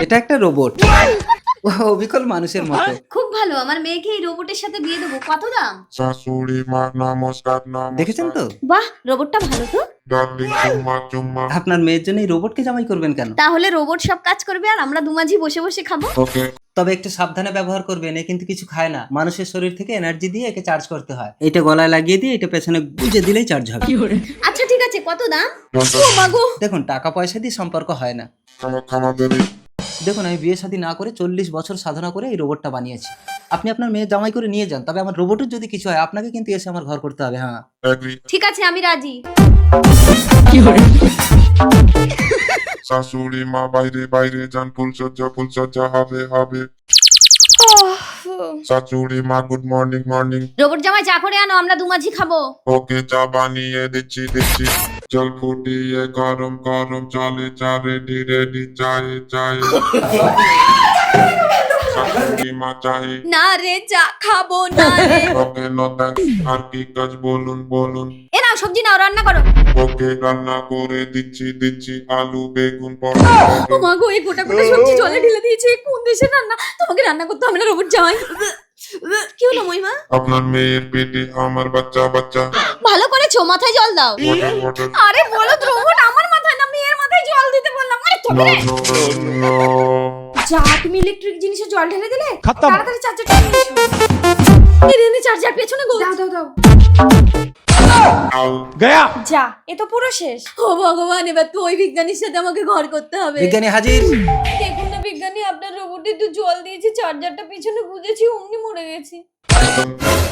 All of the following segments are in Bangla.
এটা একটা রোবট, অবিকল মানুষের মতো। খুব ভালো, আমার মেয়েকে এই রোবটের সাথে বিয়ে দেবো। কত দাম? শাশুড়ি মা নমস্কার দেখেছেন তো? বাহ, রোবটটা ভালো তো। ডার্লিং চুম্মা চুম্মা। আপনার মেয়ের জন্য এই রোবটকে জামাই করবেন কেন? তাহলে রোবট সব কাজ করবে আর আমরা দুমাঝি বসে বসে খাবো। ওকে তবে একটু সাবধানে ব্যবহার করবেন, এ কিন্তু কিছু খায় না। মানুষের শরীর থেকে এনার্জি দিয়ে একে চার্জ করতে হয়। এটা গলায় লাগিয়ে দিয়ে এটা পেছনে গুজে দিলেই চার্জ হবে। আচ্ছা ঠিক আছে, কত দাম? ও মাগো, দেখুন, টাকা পয়সা দিয়ে সম্পর্ক হয় না। খামা দেরি। দেখুন, আমি বিয়ে শাদী না করে 40 বছর সাধনা করে এই রোবটটা বানিয়েছি। আপনি আপনার মেয়ে জামাই করে নিয়ে যান, তবে আমার রোবটের যদি কিছু হয় আপনাকে কিন্তু এসে আমার ঘর করতে হবে। হ্যাঁ, এগ্রি। ঠিক আছে, আমি রাজি। শাশুড়ি মা বাইরে বাইরে যান, ফুলসজ্জা হবে হবে। শাশুড়ি মা গুড মর্নিং মর্নিং। রোবট জামাই চা করে আনো, আমরা দুমাঝি খাবো। ওকে চা বানিয়ে দিচ্ছি দিচ্ছি। জল ফুটিয়ে গরম গরম চলে চা রেডি রেডি চায়ে চায়ে। শাশুড়ি মা চায়ে। না রে, চা খাবো না রে। Okay no thanks. আর কি কাজ বলুন বলুন। এ নাও সবজি নাও, রান্না করো। ওকে রান্না করে দিচ্ছি দিচ্ছি আলু বেগুন পটল। ও মা গো, এই গোটা গোটা সবজি জলে ঢেলে দিয়েছে। কোন দেশের রান্না? তোমাকে রান্না করতে হবে না রোবট জামাই। কি হলো মহিমা? আপনার মেয়ের পেটে আমার বাচ্চা বাচ্চা। ভালো করেছো, মাথায় জল দাও। Water water. আরে বলো তো, রোবট আমার মাথায় না মেয়ের মাথায় জল দিতে বললাম। আরে নো তোকে নো নো। যা, তুমি ইলেকট্রিক জিনিসে জল ঢেলে দিলে। তাড়াতাড়ি চার্জারটা নিয়ে এসো। এনে চার্জার পেছনে গো। দাও দাও দাও। আউ। যা, এ তো পুরো শেষ। ও ভগবান, এবার তো ওই বিজ্ঞানীর সাথে আমাকে ঘর করতে হবে। বিজ্ঞানী হাজির। দেখুন না বিজ্ঞানী, আপনার রোবটে তো জল দিয়েছি, চার্জারটা পেছনে গুজেছি, অমনি মরে গেছি।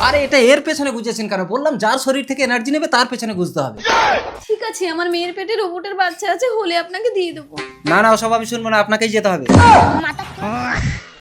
আরে এটা এর পেছনে গুজেছেন কেন? বললাম যার শরীর থেকে এনার্জি নেবে তার পেছনে গুজতে হবে। ঠিক আছে, আমার মেয়ের পেটে রোবটের বাচ্চা আছে, হলে আপনাকে দিয়ে দেবো। না না, ওসব আমি শুনবো না, আপনাকেই যেতে হবে।